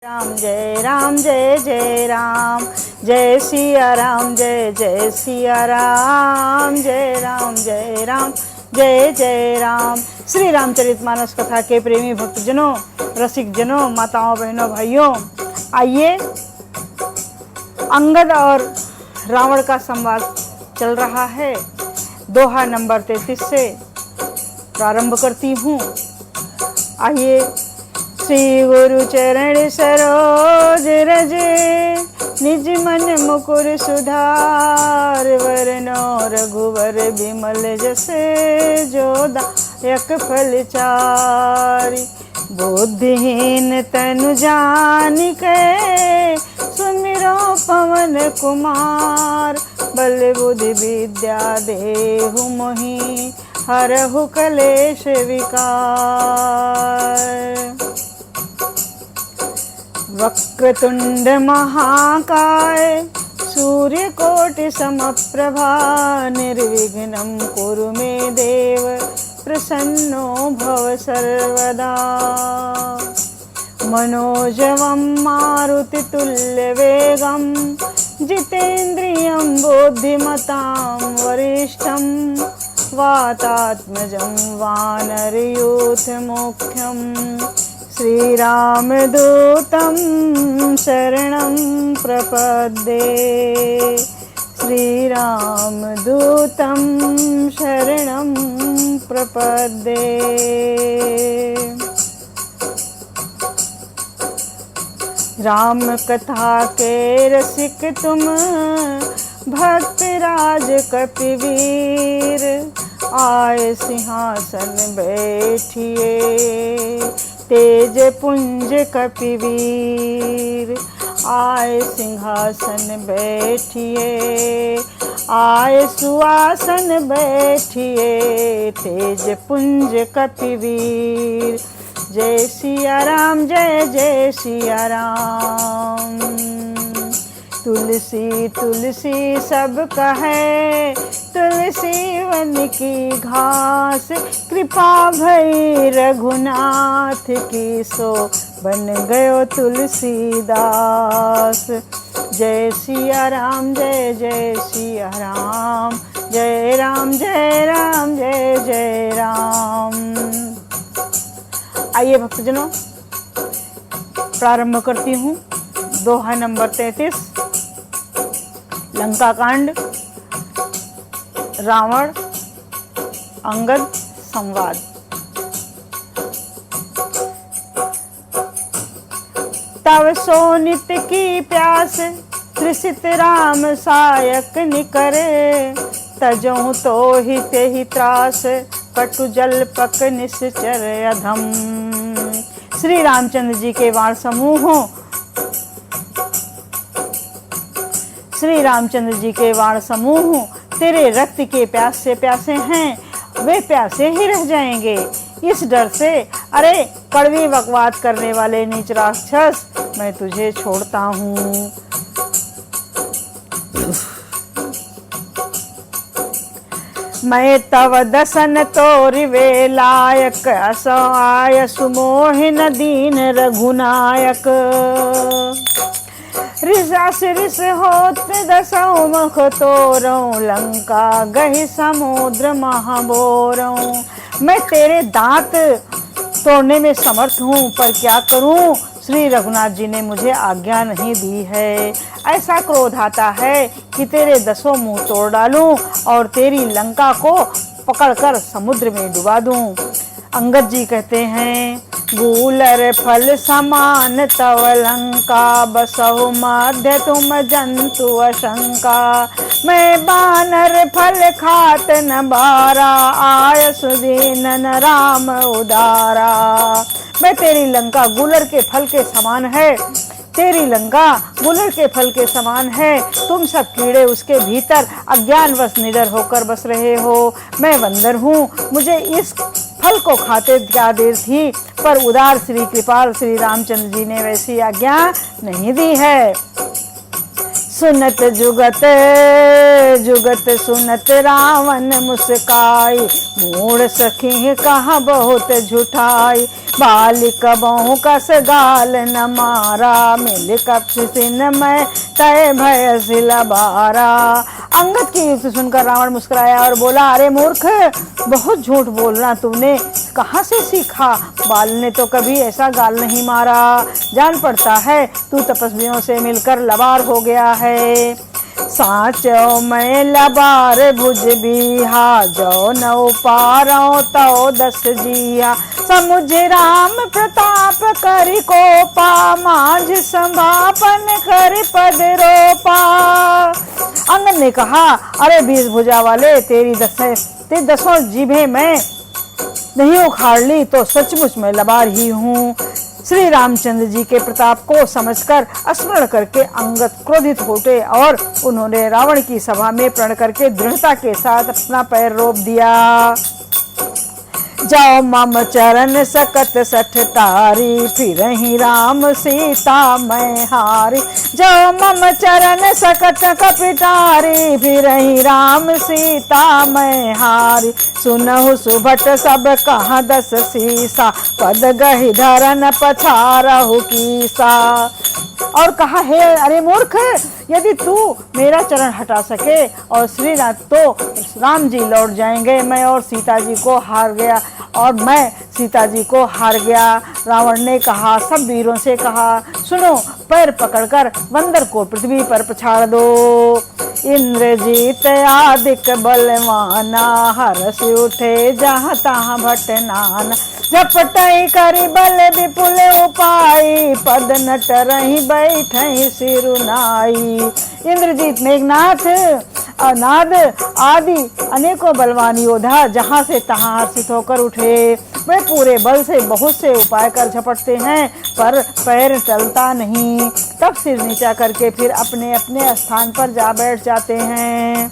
राम जय जय राम, जय सिया राम जय जय सिया राम, जय राम जय जय राम। श्री रामचरितमानस कथा के प्रेमी भक्तजनों, रसिक जनों, माताओं, बहनों, भाइयों, आइए अंगद और रावण का संवाद चल रहा है। दोहा नंबर 33 से प्रारंभ करती हूँ। आइए। श्री गुरु चरण सरोज रजे, निज मन मुकुर सुधार, वरनो रघुवर बिमल जसे, जोदायक फल चारि। बुद्धिहीन तनु जानिके, सुमिरो पवन कुमार, बल बुद्धि विद्या देहु मोहि, हरहु कलेश विकार। वक्रतुंड महाकाय, सूर्यकोटि समप्रभा, निर्विघ्नं कुरु मे देव, प्रसन्नो भव सर्वदा। मनोजवं मारुतितुल्यवेगं, जितेन्द्रियं बुद्धिमतां वरिष्ठं, वातात्मजं वानरयूथमुख्यं, श्रीरामदूतं शरणं प्रपद्ये। श्रीरामदूतं शरणं प्रपद्ये। राम कथा के रसिक तुम, भक्तराज कपिवीर, आए सिंहासन बैठिए, तेज पुंज कपिवीर। आए सिंहासन बैठिए, आए सुआसन बैठिए, तेज पुंज कपिवीर। जय सिया राम जय जय सिया राम। तुलसी तुलसी सब कहे, तुलसी वन की घास, कृपा भई रघुनाथ की, सो बन गयो तुलसीदास। जय सिया राम जय जय सिया राम, जय राम जय जय राम। आइए भक्तजनों, प्रारंभ करती हूँ। दोहा नंबर 33, लंका कांड, रावण अंगद संवाद। तव सो नित्य की प्यास, तृषित राम सायक निकरे, तजों तो ही त्रास, कटु जल पक निश्चर अधम। श्री रामचंद्र जी के वाण समूहों, श्री रामचंद्र जी के वाण समूह तेरे रक्त के प्यास से प्यासे हैं, वे प्यासे ही रह जाएंगे। इस डर से, अरे कड़वी बकवाद करने वाले नीच राक्षस, मैं तुझे छोड़ता हूँ। मैं तव दसन तोरिवे लायक, असो आय सुमोहिन दीन रघुनायक। रिस होत दसों मुख तोरों, लंका गही समुद्र महाबोरों। मैं तेरे दांत तोड़ने में समर्थ हूँ, पर क्या करूँ, श्री रघुनाथ जी ने मुझे आज्ञा नहीं दी है। ऐसा क्रोध आता है कि तेरे 10 मुंह तोड़ डालूं और तेरी लंका को पकड़कर समुद्र में डुबा दूं। अंगद जी कहते हैं, गूलर फल समान तव लंका, बसहु मध्य तुम जंतु अशंका। मैं बानर फल खात न बारा, आय सुदीनन राम उदारा। मैं तेरी लंका गूलर के फल के समान है, तेरी लंका गूलर के फल के समान है। तुम सब कीड़े उसके भीतर अज्ञानवश निडर होकर बस रहे हो। मैं बंदर हूँ, मुझे इस फल को खाते क्या देर थी, पर उदार श्री कृपाल श्री रामचंद्र जी ने वैसी आज्ञा नहीं दी है। सुनत जुगत जुगत सुनत रावण मुस्काई, मूढ़ सखी कहा बहुत झूठाई, बालिक बहु कस गाल न मारा, मिल कपिन में तय भय सिला बारा। अंगद की युक्ति सुनकर रावण मुस्कुराया और बोला, अरे मूर्ख, बहुत झूठ बोलना तूने कहाँ से सीखा? बाल ने तो कभी ऐसा गाल नहीं मारा। जान पड़ता है तू तपस्वियों से मिलकर लबार हो गया है। साचो मैं लबार भुज बिहा, जो नौ पारो तो 10 जिया, समुझ राम प्रताप करि कोपा, माझ संभापन कर पद रोपा। अंगद ने कहा, अरे 20 भुजा वाले, तेरी 10 जीभें मैं नहीं उखाड़ ली तो सचमुच मैं लबार ही हूँ। श्री रामचंद्र जी के प्रताप को समझकर स्मरण करके अंगद क्रोधित हो उठे और उन्होंने रावण की सभा में प्रण करके दृढ़ता के साथ अपना पैर रोप दिया। जाओ मम चरण सकत सठ तारी, फिर ही राम सीता मैं हारी, जाओ मम चरण सकत कपिटारी, फिर ही राम सीता मैं हारी, सुनहु सुभट सब कहा 10 सीसा, पद गहि धरन पछारहु कीसा। और कहा, हे अरे मूर्ख, यदि तू मेरा चरण हटा सके और श्री राम तो राम जी लौट जाएंगे, मैं और सीता जी को हार गया और मैं सीता जी को हार गया। रावण ने कहा, सब वीरों से कहा, सुनो, पैर पकड़कर बंदर को पृथ्वी पर पछाड़ दो। इंद्रजीत आदिक बलवाना, हरस उठे जहाँ तहाँ भटनाना, झपटई करी बल विपुल उपाई, पद नट रही बैठई सिरुनाई। इंद्रजीत, मेघनाथ, अनाद आदि अनेकों बलवान योद्धा जहाँ से तहाँ हर्षित होकर उठे। वे पूरे बल से बहुत से उपाय कर झपटते हैं पर पैर चलता नहीं। तब सिर नीचा करके फिर अपने अपने स्थान पर जा बैठ जाते हैं।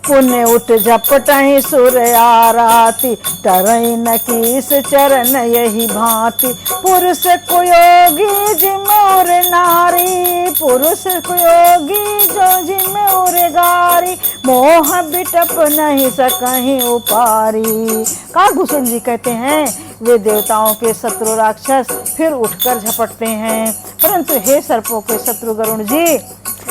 पुण्य उठ झपटहि सुर आराती, तरई न कीस चरण यही भांति, पुरुष कुयोगी जिम और नारी, पुरुष कुयोगी जो जिम और गारी, मोह बिटप नहीं सकहीं उपारी। काकभूषण जी कहते हैं, वे देवताओं के शत्रु राक्षस फिर उठकर झपटते हैं, परंतु हे सर्पों के शत्रु गरुण जी,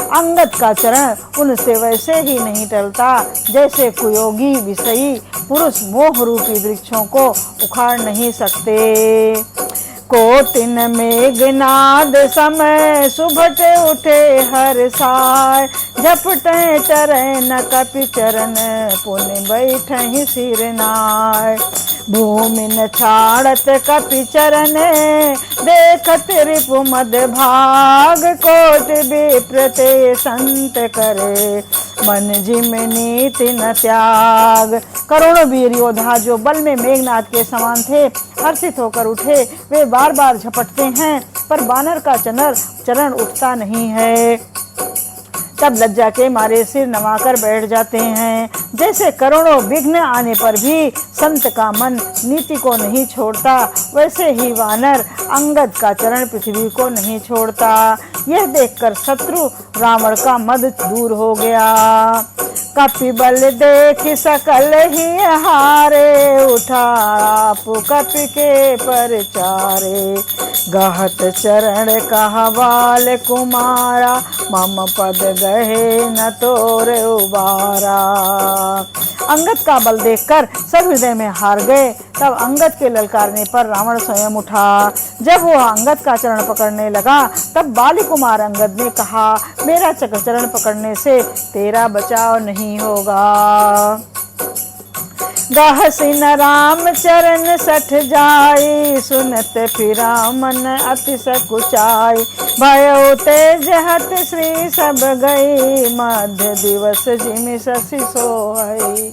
अंगद का चरण उनसे वैसे ही नहीं टलता जैसे कुयोगी विषयी पुरुष मोह रूपी वृक्षों को उखाड़ नहीं सकते। कोटिन मेघनाद समय, सुभट उठे हर साय, झपटे चरण न कपि चरण, पुण्य बैठहि सिर नाय। भूमि न छाड़त कपि चरण, देखत रिपु मद भाग, कोट विप्र ते संत करे, मन जिम नीति न त्याग। करोड़ों वीर योद्धा जो बल में मेघनाद के समान थे हर्षित होकर उठे, वे बार बार झपटते हैं पर बानर का चरण उठता नहीं है। तब लज्जा के मारे सिर नवाकर बैठ जाते हैं। जैसे करोड़ों विघ्न आने पर भी संत का मन नीति को नहीं छोड़ता, वैसे ही वानर अंगद का चरण पृथ्वी को नहीं छोड़ता। यह देखकर शत्रु रावण का मद दूर हो गया। कपि बल देख सकल ही हारे, उठा आप कपि के परचारे, गहत चरण कहा बाल कुमारा, मम पद गहे न तोर उबारा। अंगद का बल देखकर सब हृदय में हार गए। तब अंगद के ललकारने पर रावण स्वयं उठा। जब वह अंगद का चरण पकड़ने लगा तब बाली कुमार अंगद ने कहा, मेरा चरण पकड़ने से तेरा बचाव नहीं होगा। गहसिन राम चरण सठ जाई, सुनत फिरा मन अति सकुचाई, भयो तेज हत श्री सब गई, मध्य दिवस जिमि शशि सोहई।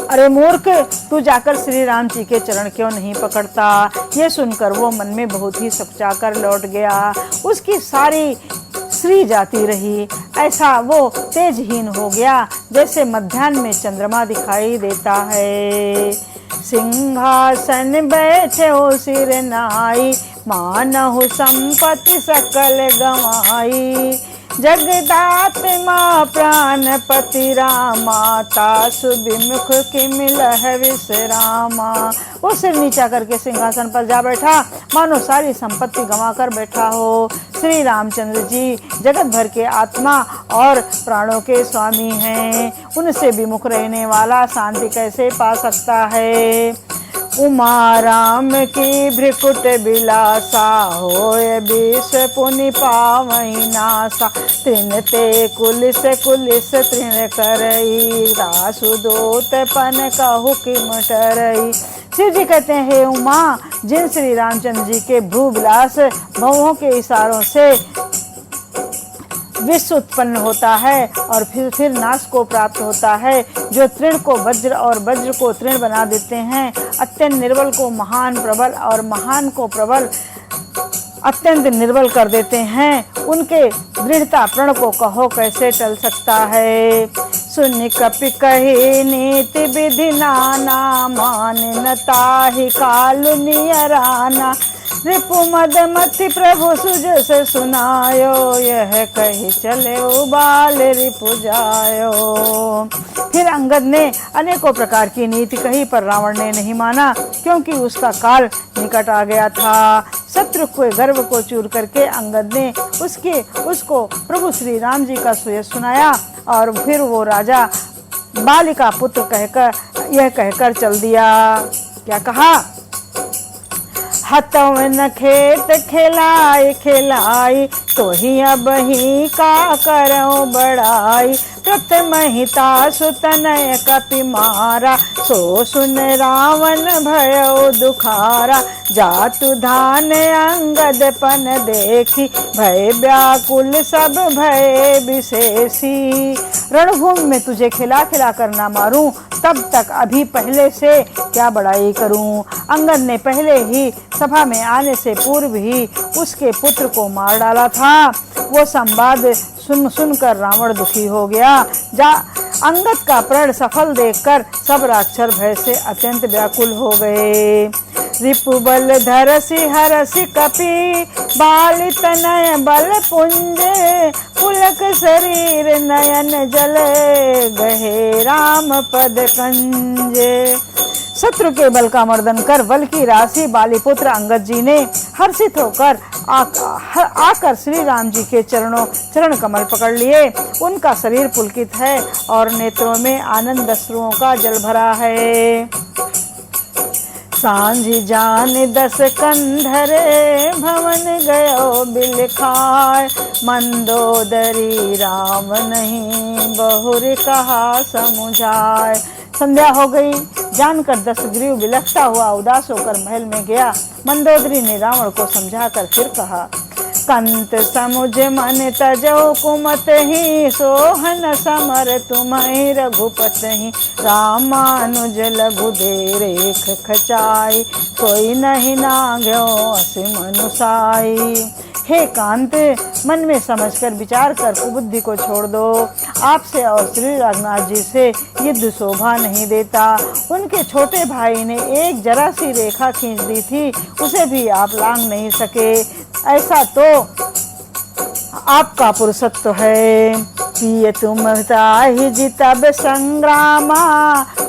अरे मूर्ख, तू जाकर श्री राम जी के चरण क्यों नहीं पकड़ता? ये सुनकर वो मन में बहुत ही सकुचाकर लौट गया। उसकी सारी श्री जाती रही। ऐसा वो तेजहीन हो गया जैसे मध्याह्न में चंद्रमा दिखाई देता है। सिंहासन बैठे हो सिर नाई, मानहु संपत्ति सकल गवाई। जगदात्मा प्राणपति रामा, तासु विमुख किम लह विश्रामा। वो सिर नीचा करके सिंहासन पर जा बैठा, मानो सारी संपत्ति गंवा कर बैठा हो। श्री रामचंद्र जी जगत भर के आत्मा और प्राणों के स्वामी हैं, उनसे विमुख रहने वाला शांति कैसे पा सकता है। उमा राम की भ्रिकुट बिलासा, होय विष पुनि पावई नासा। तृण ते कुलिस कुलिस तृण करई, दासु दोत पन कहु किम टरई। शिव जी कहते हैं, हे उमा, जिन श्री रामचंद्र जी के भ्रू विलास भवों के इशारों से विश्व उत्पन्न होता है और फिर नाश को प्राप्त होता है, जो तृण को वज्र और वज्र को तृण बना देते हैं, अत्यंत निर्बल को महान प्रबल और महान को प्रबल अत्यंत निर्बल कर देते हैं, उनके दृढ़ता प्रण को कहो कैसे टल सकता है। सुनि कपि कही नीति विधि नाना, मान न ताहि कालु नियराना। रिपु मद मति प्रभु सुजस सुनायो, यह कही चले उबाल रिपु जायो। फिर अंगद ने अनेकों प्रकार की नीति कही, पर रावण ने नहीं माना, क्योंकि उसका काल निकट आ गया था। शत्रु के गर्व को चूर करके अंगद ने उसको प्रभु श्री राम जी का सुयश सुनाया, और फिर वो राजा बालिका पुत्र यह कहकर चल दिया। क्या कहा? हतव न खेत खिलाई खिलाई, तो ही अब ही का करो बड़ाई। प्रथम हिता सुतनय कपि मारा, सो सुन रावण भयो दुखारा। जातु धान अंगद पन देखी, भय व्याकुल सब भय विशेषी। रणभूमि में तुझे खिला खिला कर ना मारूं, तब तक अभी पहले से क्या बड़ाई करूं। अंगद ने पहले ही सभा में आने से पूर्व ही उसके पुत्र को मार डाला था। वो संवाद सुनकर रावण दुखी हो गया। अंगद का प्रण सफल देखकर सब राक्षस भय से अत्यंत व्याकुल हो गए। रिपु बल धरसी हरसी कपि, बाल तनय बल पुंज। पुलक शरीर नयन जल, गहे राम पद कंजे। शत्रु के बल का मर्दन कर बल की राशि बालीपुत्र अंगद जी ने हर्षित होकर आकर श्री राम जी के चरण कमल पकड़ लिए। उनका शरीर पुलकित है और नेत्रों में आनंद अश्रुओं का जल भरा है। सांझ जान 10 कंधरे, भवन गयो बिलखाय। मंदोदरी राम नहीं, बहुर कहा समुझाय। संध्या हो गई, जानकर 10 ग्रीव बिलखता हुआ उदास होकर महल में गया। मंदोदरी ने रावण को समझाकर फिर कहा, कंत समुझ मन तजो कुमत ही, सोहन समर तुम्हि रघुपत ही। रामानुज लघु दे रेख खचाई, कोई नहीं नाग्यो असिम अनुसाई। हे कांत, मन में समझकर विचार कर कुबुद्धि को छोड़ दो। आपसे और श्री रघुनाथ जी से युद्ध शोभा नहीं देता। उनके छोटे भाई ने एक जरा सी रेखा खींच दी थी, उसे भी आप लांघ नहीं सके। ऐसा तो आपका पुरुषत्व है। पिय तुम ताहि जितब संग्रामा,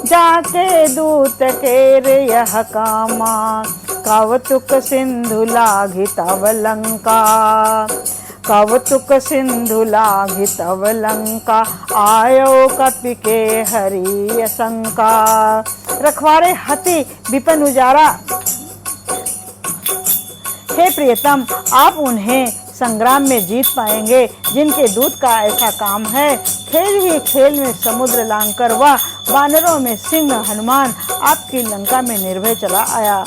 जाके दूत केर यह कामा। कौतुक सिंधु लाघि तव लंका, कौतुक सिंधु लाघि तव लंका। आयो कपि के हरि शंका। रखवारे हति विपिन उजारा, हे प्रियतम, आप उन्हें संग्राम में जीत पाएंगे जिनके दूत का ऐसा काम है। खेल ही खेल में समुद्र लांघकर वह वानरों में सिंह हनुमान आपकी लंका में निर्भय चला आया।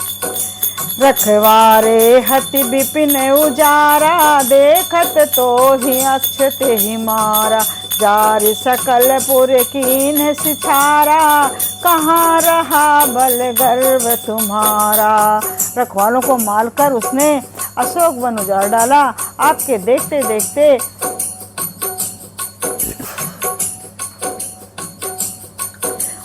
रखवारे हति विपिन उजारा, देखत तो ही अक्षत ही मारा। जार सकल पुर कीन्ह सिछारा, कहाँ रहा बल गर्व तुम्हारा। रखवालों को मारकर उसने अशोक वन उजाड़ डाला। आपके देखते देखते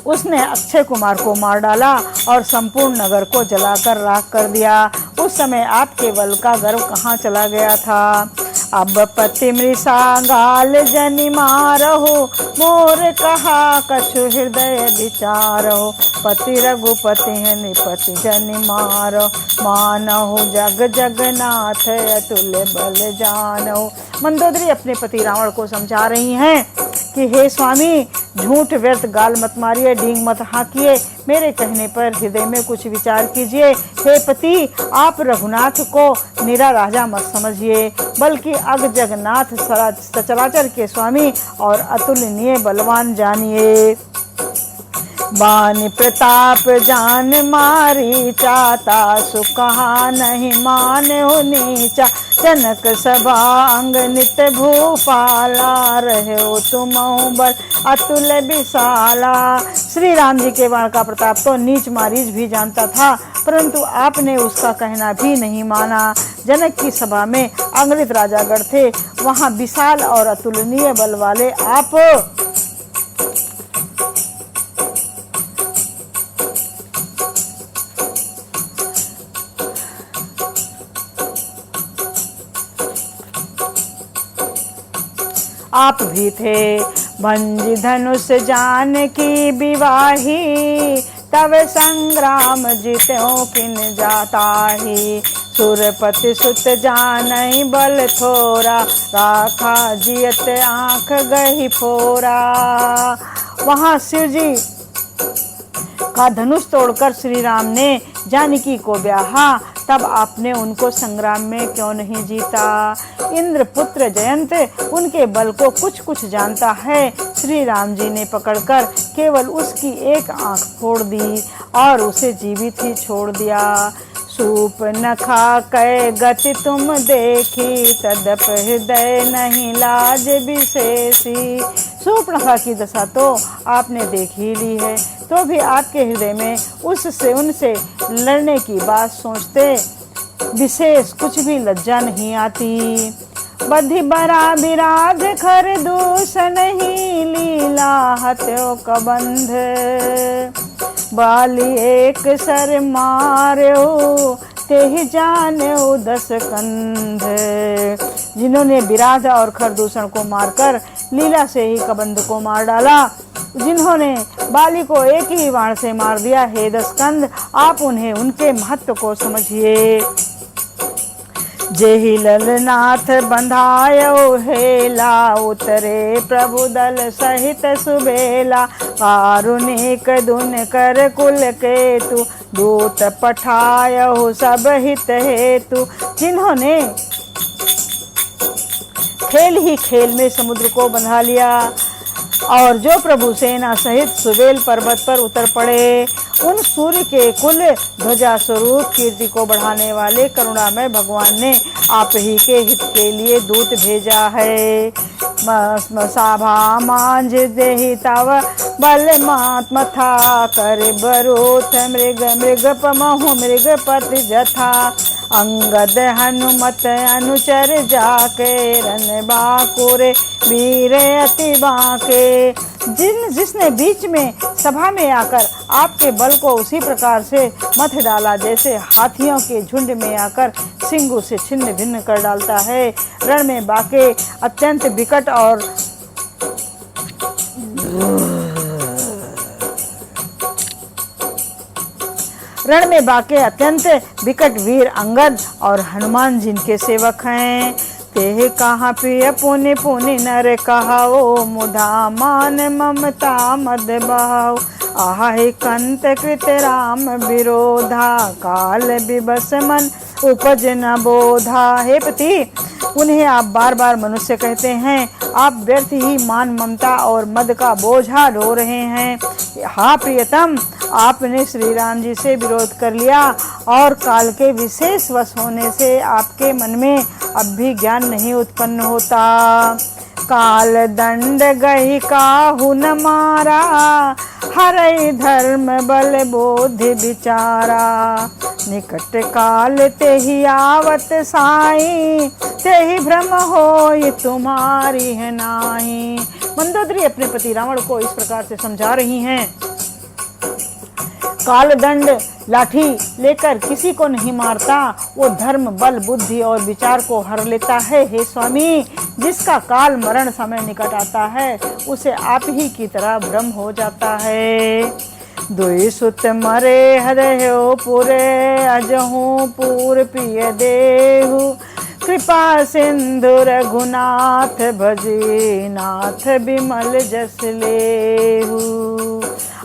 उसने अक्षय कुमार को मार डाला और संपूर्ण नगर को जलाकर राख कर दिया। उस समय आपके बल का गर्व कहाँ चला गया था। अब पति मृषा गाल जनि मारहो, मोर कहा कछु हृदय विचारहो। पति रघुपति है निपति जनि मारो, मानहु जग जगन्नाथ अतुल्य बल जानहु। मंदोदरी अपने पति रावण को समझा रही हैं कि हे स्वामी, झूठ व्यर्थ गाल मत मारिए, डींग मत हाँकिए, मेरे कहने पर हृदय में कुछ विचार कीजिए। हे पति, आप रघुनाथ को निरा राजा मत समझिए, बल्कि अग जगन्नाथ सचराचर के स्वामी और अतुलनीय बलवान जानिए। बान प्रताप जान मारी चाता, सुकहा नहीं मान हो नीचा। जनक सभा अंग नित भूपाला, रहे हो तुम बल अतुल विशाला। श्री राम जी के बाण का प्रताप तो नीच मारीच भी जानता था, परंतु आपने उसका कहना भी नहीं माना। जनक की सभा में अंगनित राजागण थे, वहां विशाल और अतुलनीय बल वाले आप भी थे। भंज धनुष जान की विवाही, तब संग्राम जित्यो किन जाता ही। सुरपति सुत जानई बल थोरा, राखा जियत आंख गही फोरा। वहां शिव जी का धनुष तोड़कर श्री राम ने जानकी को ब्याहा, तब आपने उनको संग्राम में क्यों नहीं जीता। इंद्र पुत्र जयंत उनके बल को कुछ कुछ जानता है। श्री राम जी ने पकड़कर केवल उसकी एक आंख फोड़ दी और उसे जीवित ही छोड़ दिया। सूप न खा कै गति तुम देखी, तदप हृदय नहीं लाज विशेषी। सूर्पणखा की दशा तो आपने देख ही ली है, तो भी आपके हृदय में उनसे लड़ने की बात सोचते विशेष कुछ भी लज्जा नहीं आती। बधि बरा विराज खर दूष नहीं, लीला हत्यो कबंध। बाली एक सर मार्यो, तेहि जान्यो दस कंध। जिन्होंने विराज और खरदूषण को मारकर लीला से ही कबंध को मार डाला, जिन्होंने बाली को एक ही बाण से मार दिया, हे दसकंद, आप उन्हें उनके महत्व को समझिए। जेहि ललनाथ बंधायो हेला, उतरे प्रभु दल सहित सुबेला। कारुणिक दुन कर कुल केतु, दूत पठायो सब हित हेतु। जिन्होंने खेल ही खेल में समुद्र को बंधा लिया और जो प्रभु सेना सहित सुबेल पर्वत पर उतर पड़े, उन सूर्य के कुल ध्वजा स्वरूप कीर्ति को बढ़ाने वाले करुणामय भगवान ने आप ही के हित के लिए दूत भेजा है। साभा मांझ देहि तव बल मात्मथा, कर बरोथ मृग मृग पमहु मृगपति जथा। अंगद हनुमत अनुचर जाके, रन बाकुरे वीर अति बाके। जिसने बीच में सभा में आकर आपके बल को उसी प्रकार से मथ डाला जैसे हाथियों के झुंड में आकर सिंगों से छिन्न भिन्न कर डालता है। रण में बाके अत्यंत विकट और रण में बाके अत्यंत विकट वीर अंगद और हनुमान जिनके सेवक हैं। तेह कहा प्रिय पुनि पुनि नर कहाओ, मुधा मान ममता मद बहाओ। आहे कंत कृत राम विरोधा, काल विबस मन उपज न बोधा। हे पति, उन्हें आप बार बार मनुष्य कहते हैं, आप व्यर्थ ही मान ममता और मद का बोझा ढो रहे हैं। हाँ प्रियतम, आपने श्री राम जी से विरोध कर लिया और काल के विशेष वश होने से आपके मन में अब भी ज्ञान नहीं उत्पन्न होता। काल दंड गही काहू न मारा, हरई धर्म बल बोधि विचारा। निकट काल तेहि आवत साई, तेहि भ्रम होई तुम्हारी है नाही। मंदोदरी अपने पति रावण को इस प्रकार से समझा रही हैं। कालदंड लाठी लेकर किसी को नहीं मारता, वो धर्म बल बुद्धि और विचार को हर लेता है। हे स्वामी, जिसका काल मरण समय निकट आता है उसे आप ही की तरह भ्रम हो जाता है। दुई सुत मरे हरयो पुरे, अजहू पूर पिय देहु, कृपा सिंधु रघुनाथ भजे, नाथ बिमल जस लेहु।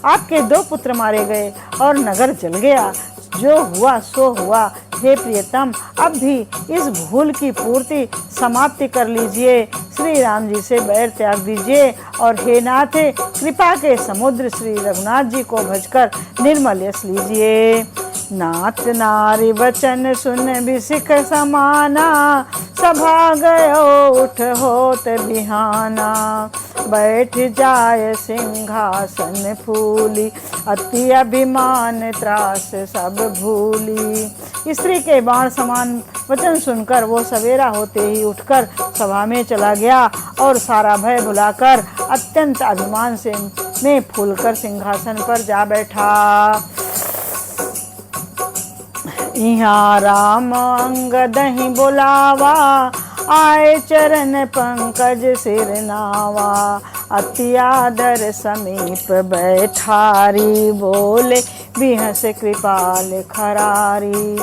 आपके 2 पुत्र मारे गए और नगर जल गया, जो हुआ सो हुआ। हे प्रियतम, अब भी इस भूल की पूर्ति समाप्ति कर लीजिए, श्री राम जी से बैर त्याग दीजिए और हे नाथ, कृपा के समुद्र श्री रघुनाथ जी को भजकर निर्मल यश लीजिए। नाथ नारी वचन सुन बिसिख समाना, सभा गयो उठ होत बिहाना, बैठ जाय सिंहासन फूली, अति अभिमान त्रास सब भूली। स्त्री के बाण समान वचन सुनकर वो सवेरा होते ही उठकर सभा में चला गया और सारा भय भुलाकर अत्यंत अभिमान से में फूलकर सिंहासन पर जा बैठा। यहाँ राम अंगद ही बुलावा, आए चरण पंकज सिर नावा, अति आदर समीप बैठारी, बोले बिहस कृपाल खरारी।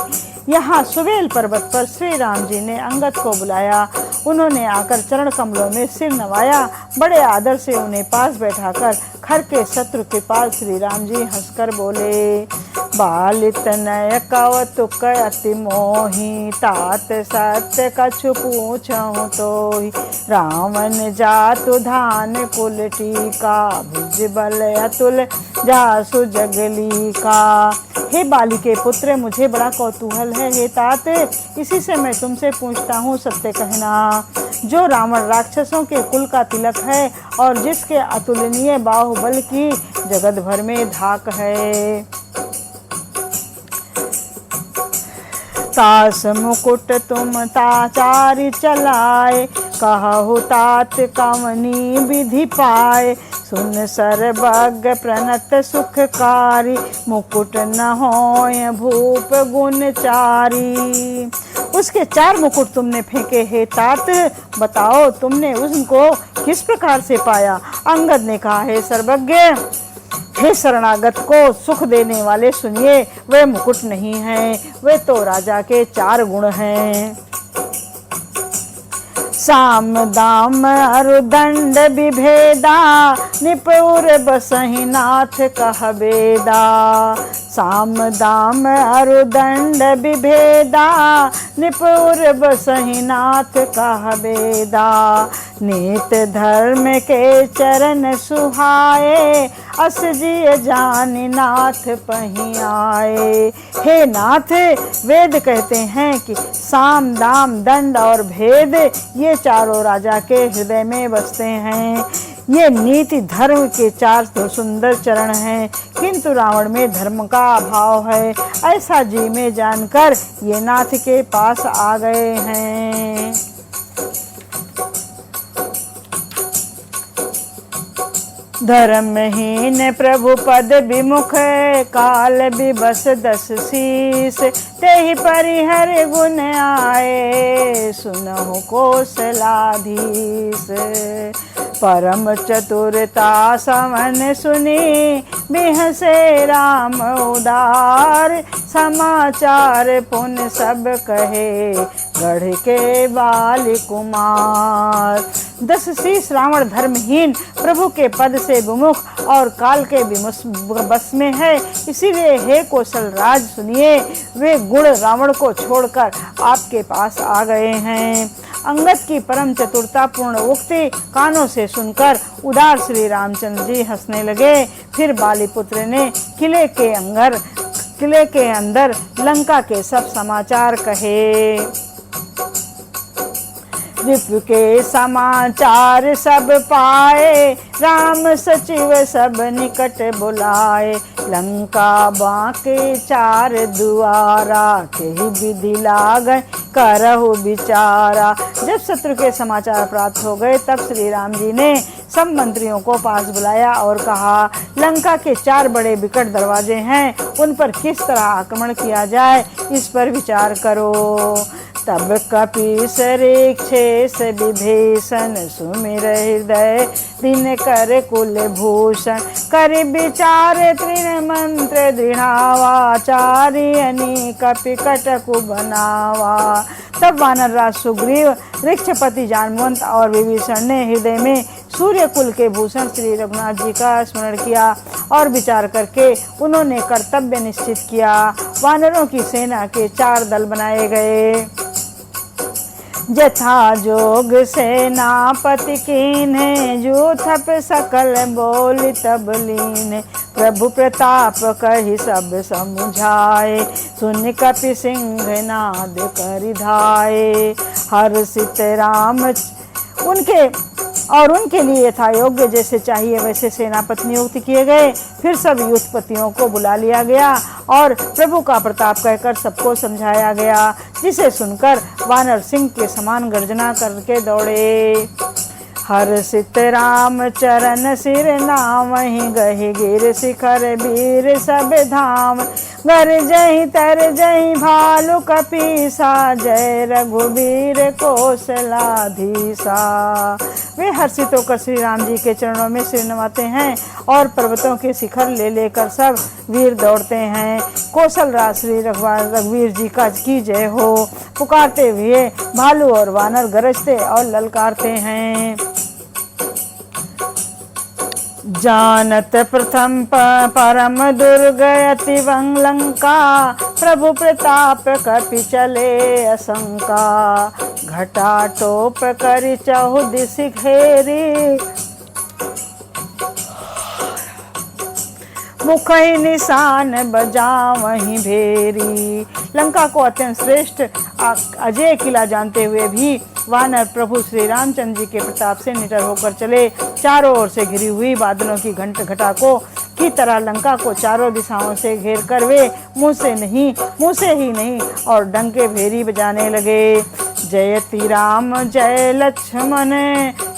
यहाँ सुबेल पर्वत पर श्री राम जी ने अंगद को बुलाया। उन्होंने आकर चरण कमलों में सिर नवाया, बड़े आदर से उन्हें पास बैठाकर खर के शत्रु कृपाल श्री राम जी हंसकर बोले, बालित नय कौतुक अति मोही, तात सत्य कछु पूछऊं तोहि, रावण जातु धान कुल टीका, भुज बल अतुल जासु जगली का। हे बाली के पुत्र, मुझे बड़ा कौतूहल है। हे तात, इसी से मैं तुमसे पूछता हूँ, सत्य कहना। जो रावण राक्षसों के कुल का तिलक है और जिसके अतुलनीय बाहुबल की जगत भर में धाक है, तास मुकुट तुम ताचारी चलाए, कहु तात कवनी विधि पाए, सुन सर्वज्ञ प्रणत सुखकारी, मुकुट न होय भूप गुणचारी। उसके 4 मुकुट तुमने फेंके। हे तात, बताओ तुमने उनको किस प्रकार से पाया? अंगद ने कहा, हे सर्वज्ञ, हे शरणागत को सुख देने वाले, सुनिए, वे मुकुट नहीं हैं, वे तो राजा के 4 गुण हैं। साम दाम अरुदंड विभेदा, निपुर बसहि नाथ कह बेदा। साम दाम अरुदंड विभेदा, निपुर बसहि नाथ कह बेदा। नीत धर्म के चरण सुहाए, अस जिय जानि नाथ पही आए। हे नाथ, वेद कहते हैं कि साम दाम दंड और भेद ये चारों राजा के हृदय में बसते हैं। ये नीति धर्म के 4 सुंदर चरण हैं, किंतु रावण में धर्म का अभाव है। ऐसा जी में जानकर ये नाथ के पास आ गए हैं। धर्महीन प्रभु पद विमुख, काल विबस 10 शीस। तेहि परिहर गुण आए, सुनहु कौशलाधीश। परम चतुरता समन सुनी, बिहसे राम उदार। समाचार पुन सब कहे, गढ़ के बाल कुमार। 10 शीश रावण धर्महीन, प्रभु के पद से विमुख और काल के बस में है। इसीलिए हे कौशल राज, सुनिए, वे गुण रावण को छोड़कर आपके पास आ गए हैं। अंगद की परम चतुरता पूर्ण उक्ति कानों से सुनकर उदार श्री रामचंद्र जी हंसने लगे। फिर बालीपुत्र ने किले के अंदर लंका के सब समाचार कहे। विप्र के समाचार सब पाए, राम सचिव सब निकट बुलाए। लंका बांके 4 दुआरा, केहि विधि लागै करहु विचारा। जब शत्रु के समाचार प्राप्त हो गए, तब श्री राम जी ने सब मंत्रियों को पास बुलाया और कहा, लंका के 4 बड़े विकट दरवाजे हैं, उन पर किस तरह आक्रमण किया जाए, इस पर विचार करो। तब कपीस ऋक्षेश विभीषण सुमिर हृदय दिन कर कुल भूषण, कर विचार तृण मंत्र दृढ़ावाचार्य कपि कटकु बनावा। तब वानर राज सुग्रीव, ऋक्षपति जांबवंत और विभीषण ने हृदय में सूर्य कुल के भूषण श्री रघुनाथ जी का स्मरण किया और विचार करके उन्होंने कर्तव्य निश्चित किया। वानरों की सेना के 4 दल बनाए गए। जथा जोग सेनापति कीन्हे, जो थप सकल बोल तब लीन, प्रभु प्रताप कहि सब समुझाए, सुन कपि सिंह नाद करि धाये। हर्षित राम उनके लिए था योग्य जैसे चाहिए वैसे सेनापति नियुक्त किए गए। फिर सब युद्धपतियों को बुला लिया गया और प्रभु का प्रताप कहकर सबको समझाया गया, जिसे सुनकर वानर सिंह के समान गर्जना करके दौड़े। हर्षित राम चरण सिर नामहि, गहि गिर शिखर वीर सब धाम, गर जहि तर जहि भालु कपीसा, जय रघुबीर कौशलाधीसा। वे हर्षित होकर श्री राम जी के चरणों में सिर नवाते हैं और पर्वतों के शिखर ले लेकर सब वीर दौड़ते हैं। कौशल राज श्री रघुवीर जी का की जय हो पुकारते हुए भालू और वानर गरजते और ललकारते हैं। जानत प्रथम परम दुर्ग अति लंका, प्रभु प्रताप कपि चले असंका, घटा टोप करि चहुदिस घेरी, मुख ही निशान बजावहीं भेरी। लंका को अत्यंत श्रेष्ठ अजय किला जानते हुए भी वानर प्रभु श्री रामचंद्र जी के प्रताप से निडर होकर चले। चारों ओर से घिरी हुई बादलों की घटा को की तरह लंका को चारों दिशाओं से घेर कर वे मुंह से ही नहीं और डंके भेरी बजाने लगे। जयति राम जय लक्ष्मण,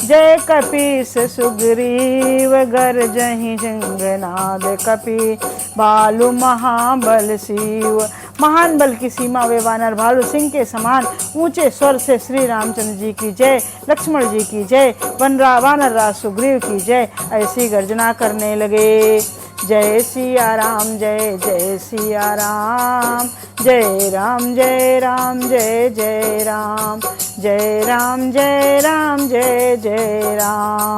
जय कपीस सुग्रीव, गरजहि सिंहनाद कपि भालु महाबल शिव। महान बल की सीमा वे वानर भालू सिंह के समान ऊंचे स्वर से श्री रामचंद्र जी की जय, लक्ष्मण जी की जय, वानर राज सुग्रीव की जय ऐसी गर्जना करने लगे। जय सिया राम जय जय सिया राम, जय राम जय राम जय जय राम, जय राम जय राम जय जय राम।